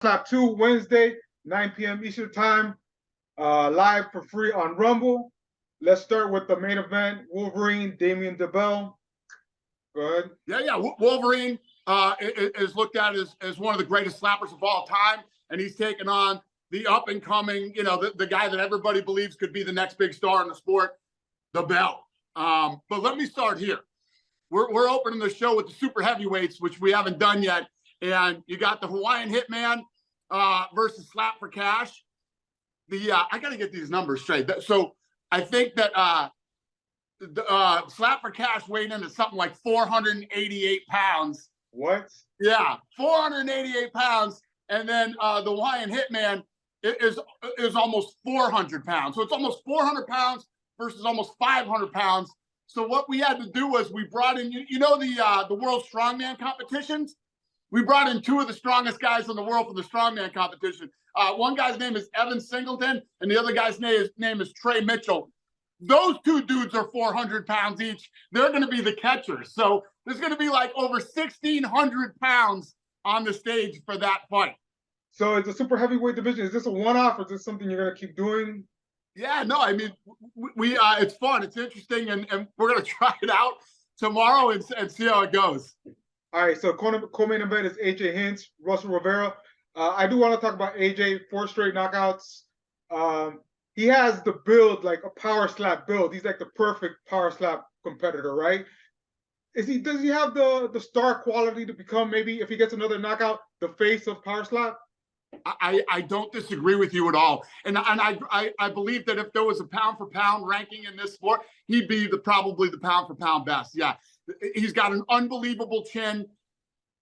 Slap 2 Wednesday, 9 p.m. Eastern Time, live for free on Rumble. Let's start with the main event, Wolverine, Damian DeBell. Go ahead. Yeah. Wolverine is looked at as one of the greatest slappers of all time, and he's taken on the up-and-coming, the guy that everybody believes could be the next big star in the sport, DeBell. But let me start here. We're opening the show with the super heavyweights, which we haven't done yet. And you got the Hawaiian Hitman versus Slap for Cash. I got to get these numbers straight. So I think that Slap for Cash weighed in at something like 488 pounds. What? Yeah, 488 pounds. And then the Hawaiian Hitman is almost 400 pounds. So it's almost 400 pounds versus almost 500 pounds. So what we had to do was we brought in, the World Strongman competitions? We brought in two of the strongest guys in the world for the strongman competition. One guy's name is Evan Singleton, and the other guy's name is Trey Mitchell. Those two dudes are 400 pounds each. They're going to be the catchers. So there's going to be like over 1,600 pounds on the stage for that fight. So it's a super heavyweight division. Is this a one-off, or is this something you're going to keep doing? Yeah, no, I mean, we it's fun. It's interesting, and we're going to try it out tomorrow and see how it goes. All right, so co-main event is AJ Hinch, Russell Rivera. I do want to talk about AJ, 4 straight knockouts. He has the build, like a power slap build. He's like the perfect power slap competitor, right? Does he have the star quality to become, maybe if he gets another knockout, the face of power slap? I don't disagree with you at all. And I believe that if there was a pound for pound ranking in this sport, he'd be probably the pound for pound best. Yeah. He's got an unbelievable chin,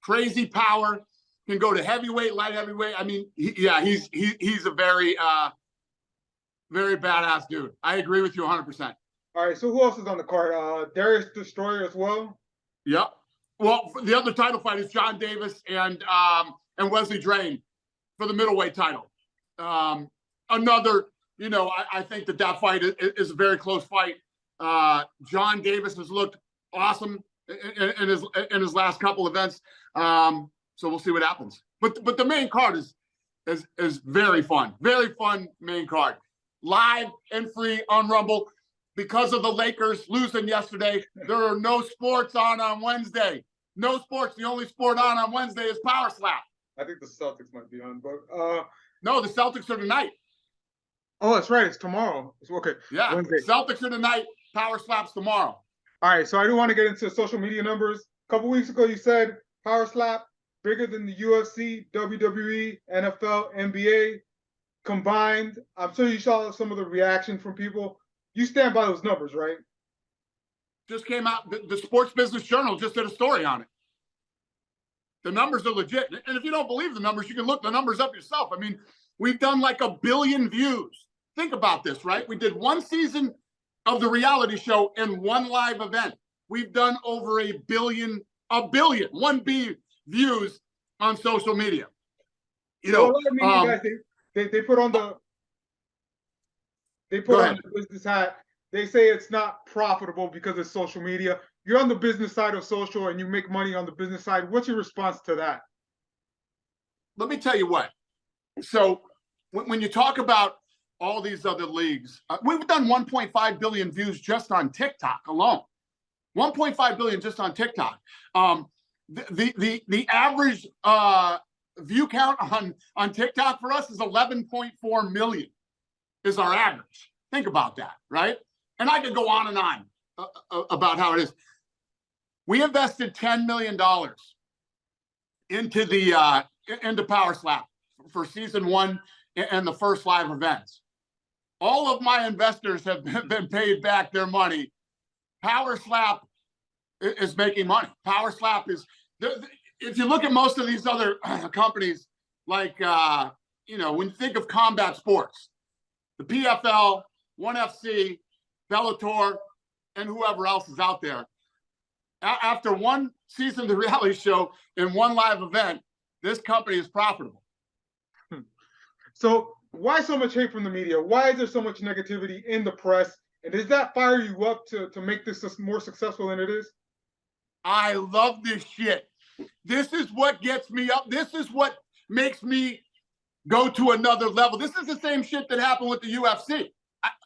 crazy power, can go to heavyweight, light heavyweight. I mean, he's a very, very badass dude. I agree with you 100%. All right, so who else is on the card? Darius Destroyer as well? Yep. Well, the other title fight is John Davis and Wesley Drain for the middleweight title. Another, I think that fight is a very close fight. John Davis has looked awesome in his last couple events. So we'll see what happens. But the main card is very fun. Very fun main card. Live and free on Rumble. Because of the Lakers losing yesterday, there are no sports on Wednesday. No sports. The only sport on Wednesday is Power Slap. I think the Celtics might be on, but no, the Celtics are tonight. Oh, that's right. It's tomorrow. It's okay. Yeah, Wednesday. Celtics are tonight. Power Slap's tomorrow. All right, so I do want to get into social media numbers. A couple weeks ago, you said Power Slap bigger than the UFC, WWE, NFL, NBA combined. I'm sure you saw some of the reaction from people. You stand by those numbers, right? Just came out. The Sports Business Journal just did a story on it. The numbers are legit. And if you don't believe the numbers, you can look the numbers up yourself. I mean, we've done like 1 billion views. Think about this, right? We did 1 season of the reality show and 1 live event. We've done over 1 billion, 1B views on social media. So a lot of media guys, they put on the business hat. They say it's not profitable because it's social media. You're on the business side of social and you make money on the business side. What's your response to that? Let me tell you what. So when you talk about all these other leagues, we've done 1.5 billion views just on TikTok alone. 1.5 billion just on TikTok. The average view count on TikTok for us is 11.4 million is our average. Think about that, right? And I could go on and on about how it is. We invested $10 million into Power Slap for season 1 and the first live events. All of my investors have been paid back their money. Power Slap is making money. Power Slap is, if you look at most of these other companies, like, when you think of combat sports, the PFL, ONE FC, Bellator, and whoever else is out there, after 1 season of the reality show and 1 live event, this company is profitable. So why so much hate from the media? Why is there so much negativity in the press? And does that fire you up to make this more successful than it is? I love this shit. This is what gets me up. This is what makes me go to another level. This is the same shit that happened with the UFC.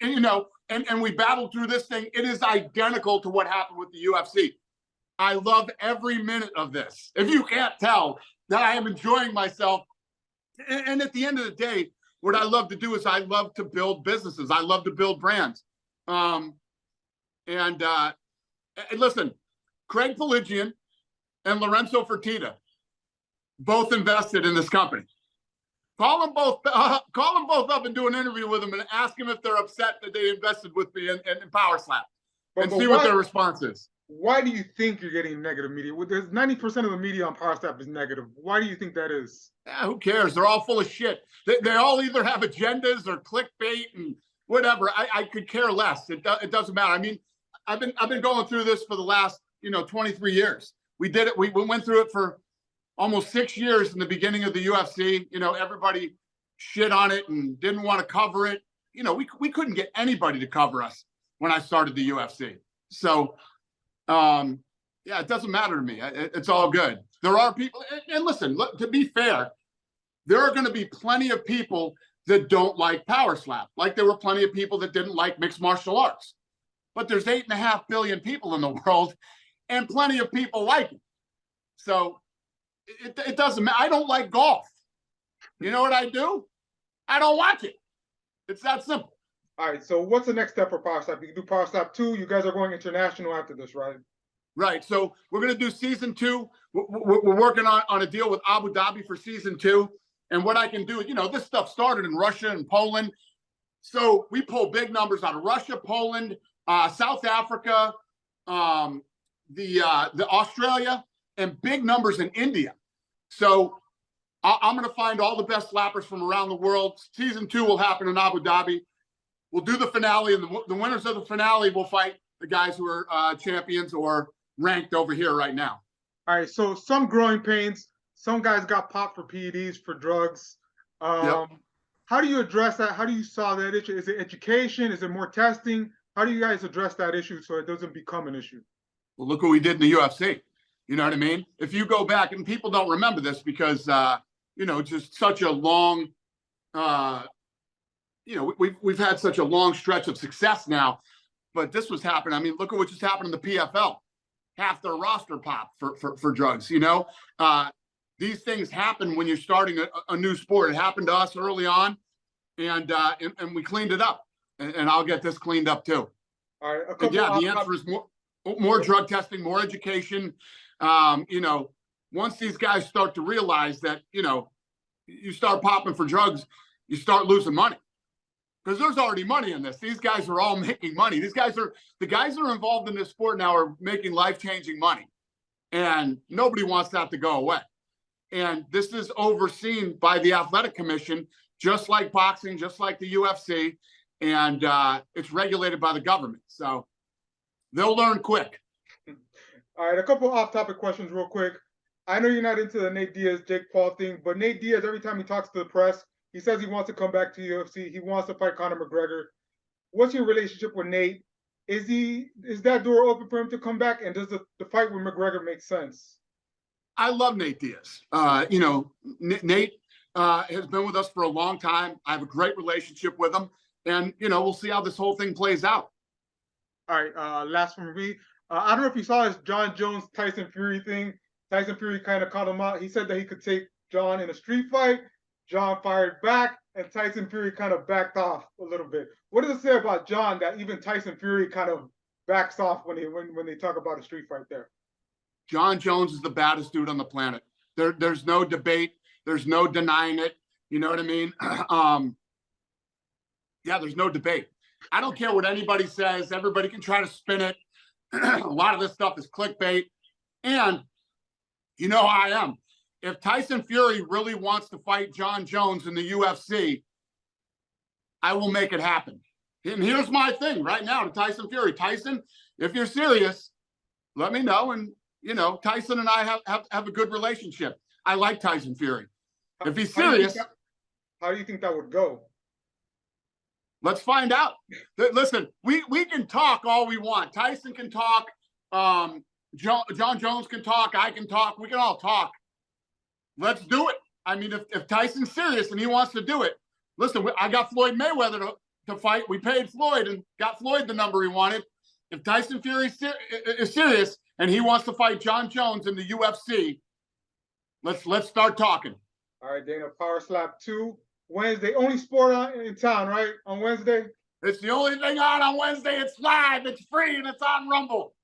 And we battled through this thing. It is identical to what happened with the UFC. I love every minute of this. If you can't tell that I am enjoying myself. And at the end of the day, what I love to do is I love to build businesses. I love to build brands. And listen, Craig Pelagian and Lorenzo Fertitta both invested in this company. Call them both up and do an interview with them and ask them if they're upset that they invested with me in Power Slap and see what their response is. Why do you think you're getting negative media? There's 90% of the media on Power Slap is negative. Why do you think that is? Yeah, who cares? They're all full of shit. They all either have agendas or clickbait and whatever. I could care less. It doesn't matter. I mean, I've been going through this for the last 23 years. We did it. We went through it for almost 6 years in the beginning of the UFC. Everybody shit on it and didn't want to cover it. We couldn't get anybody to cover us when I started the UFC. So, yeah, it doesn't matter to me. It's all good. There are people, and listen, to be fair, there are going to be plenty of people that don't like Power Slap, like there were plenty of people that didn't like mixed martial arts. But there's 8.5 billion people in the world, and plenty of people like it. So it doesn't matter. I don't like golf. You know what I do? I don't watch it. It's that simple. All right. So what's the next step for Power Slap? You can do Power Slap 2. You guys are going international after this, right? Right. So we're going to do season 2. We're working on a deal with Abu Dhabi for season 2. And what I can do, this stuff started in Russia and Poland. So we pull big numbers out of Russia, Poland, South Africa, the Australia, and big numbers in India. So I'm going to find all the best slappers from around the world. Season 2 will happen in Abu Dhabi. We'll do the finale, and the winners of the finale will fight the guys who are champions or ranked over here right now. All right. So some growing pains. Some guys got popped for PEDs, for drugs. Yep. How do you address that? How do you solve that issue? Is it education? Is it more testing? How do you guys address that issue so it doesn't become an issue? Well, look what we did in the UFC. You know what I mean? If you go back, and people don't remember this because, just such a long, we've had such a long stretch of success now, but this was happening. I mean, look at what just happened in the PFL. Half their roster popped for drugs, These things happen when you're starting a new sport. It happened to us early on, and we cleaned it up. And I'll get this cleaned up too. All right. The answer is more drug testing, more education. Once these guys start to realize that, you start popping for drugs, you start losing money. Because there's already money in this. These guys are all making money. The guys that are involved in this sport now are making life-changing money. And nobody wants that to go away. And this is overseen by the Athletic Commission, just like boxing, just like the UFC. And it's regulated by the government. So they'll learn quick. All right, a couple off-topic questions real quick. I know you're not into the Nate Diaz, Jake Paul thing, but Nate Diaz, every time he talks to the press, he says he wants to come back to UFC. He wants to fight Conor McGregor. What's your relationship with Nate? Is that door open for him to come back? And does the fight with McGregor make sense? I love Nate Diaz. Nate has been with us for a long time. I have a great relationship with him. And, we'll see how this whole thing plays out. All right, last one for me. I don't know if you saw this Jon Jones, Tyson Fury thing. Tyson Fury kind of called him out. He said that he could take Jon in a street fight. Jon fired back, and Tyson Fury kind of backed off a little bit. What does it say about Jon that even Tyson Fury kind of backs off when they talk about a street fight there? Jon Jones is the baddest dude on the planet. There's no debate. There's no denying it. You know what I mean? Yeah, there's no debate. I don't care what anybody says. Everybody can try to spin it. A lot of this stuff is clickbait. And you know how I am. If Tyson Fury really wants to fight Jon Jones in the UFC, I will make it happen. And here's my thing right now to Tyson Fury. Tyson, if you're serious, let me know. And, Tyson and I have a good relationship. I like Tyson Fury. If he's serious. How do you think that would go? Let's find out. Listen, we can talk all we want. Tyson can talk. Jon Jones can talk. I can talk. We can all talk. Let's do it. I mean, if Tyson's serious and he wants to do it, listen, I got Floyd Mayweather to fight. We paid Floyd and got Floyd the number he wanted. If Tyson Fury is serious and he wants to fight Jon Jones in the UFC, let's start talking. All right, Dana, Power Slap 2, Wednesday. Only sport in town, right? On Wednesday? It's the only thing on Wednesday. It's live, it's free, and it's on Rumble.